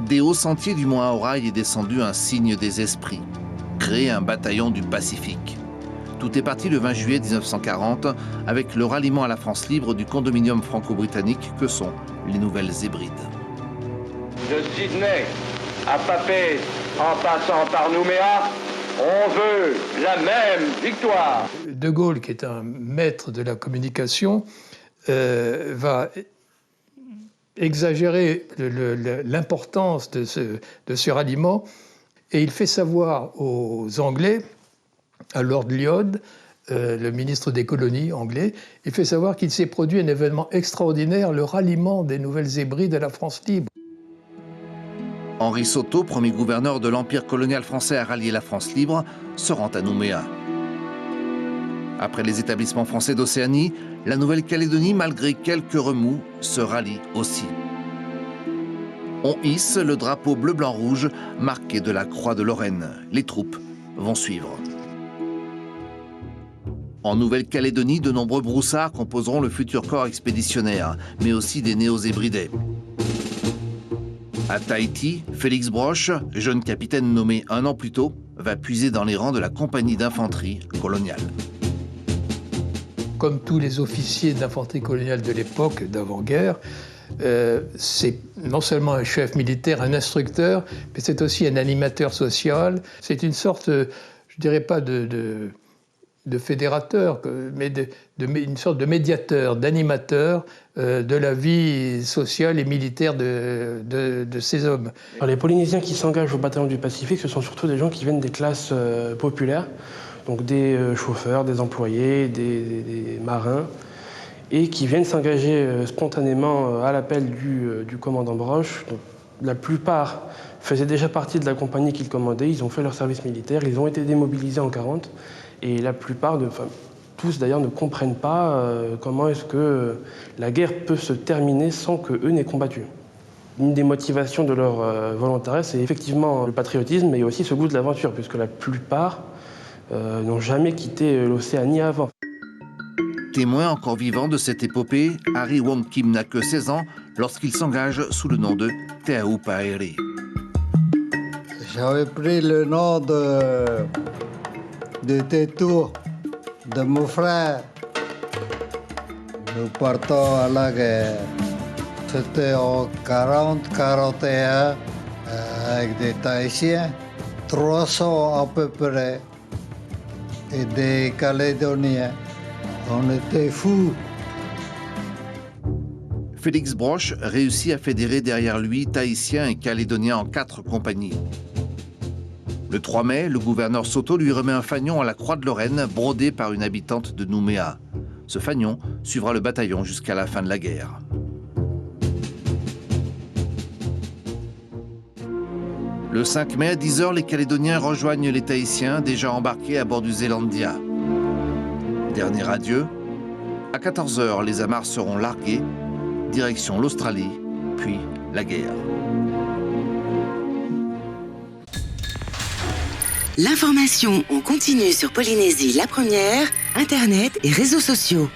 des hauts sentiers du mont Aorai est descendu un signe des esprits, créer un bataillon du Pacifique. Tout est parti le 20 juillet 1940 avec le ralliement à la France libre du condominium franco-britannique que sont les Nouvelles Hébrides. De Sydney à Papeete, en passant par Nouméa, on veut la même victoire. De Gaulle, qui est un maître de la communication, va exagérer l'importance de ce ralliement et il fait savoir aux Anglais, à Lord Lyod, le ministre des colonies anglais, il fait savoir qu'il s'est produit un événement extraordinaire, le ralliement des Nouvelles Hébrides à la France libre. Henri Soto, premier gouverneur de l'Empire colonial français à rallier la France libre, se rend à Nouméa. Après les établissements français d'Océanie, la Nouvelle-Calédonie, malgré quelques remous, se rallie aussi. On hisse le drapeau bleu-blanc-rouge marqué de la croix de Lorraine. Les troupes vont suivre. En Nouvelle-Calédonie, de nombreux broussards composeront le futur corps expéditionnaire, mais aussi des néo-hébridais. À Tahiti, Félix Broche, jeune capitaine nommé un an plus tôt, va puiser dans les rangs de la compagnie d'infanterie coloniale. Comme tous les officiers d'infanterie coloniale de l'époque, d'avant-guerre, c'est non seulement un chef militaire, un instructeur, mais c'est aussi un animateur social. C'est une sorte, je dirais pas de fédérateur, mais une sorte de médiateur, d'animateur de la vie sociale et militaire de ces hommes. Alors, les Polynésiens qui s'engagent au bataillon du Pacifique, ce sont surtout des gens qui viennent des classes populaires, donc des chauffeurs, des employés, des marins, et qui viennent s'engager spontanément à l'appel du commandant Broche. Donc, la plupart faisaient déjà partie de la compagnie qu'ils commandaient, ils ont fait leur service militaire, ils ont été démobilisés en 1940. Et la plupart, tous d'ailleurs, ne comprennent pas comment est-ce que la guerre peut se terminer sans qu'eux n'aient combattu. Une des motivations de leur volontariat, c'est effectivement le patriotisme, mais aussi ce goût de l'aventure, puisque la plupart n'ont jamais quitté l'Océanie avant. Témoin encore vivant de cette épopée, Harry Wong Kim n'a que 16 ans lorsqu'il s'engage sous le nom de Te Au Paere. J'avais pris le nom de Tétou, de mon frère. Nous partons à la guerre. C'était en 40-41 avec des Tahitiens, 300 à peu près, et des Calédoniens. On était fous. Félix Broche réussit à fédérer derrière lui Tahitiens et Calédoniens en 4 compagnies. Le 3 mai, le gouverneur Soto lui remet un fanion à la croix de Lorraine, brodé par une habitante de Nouméa. Ce fanion suivra le bataillon jusqu'à la fin de la guerre. Le 5 mai à 10h, les Calédoniens rejoignent les Tahitiens, déjà embarqués à bord du Zeelandia. Dernier adieu. À 14h, les amarres seront larguées, direction l'Australie, puis la guerre. L'information en continu sur Polynésie la première, Internet et réseaux sociaux.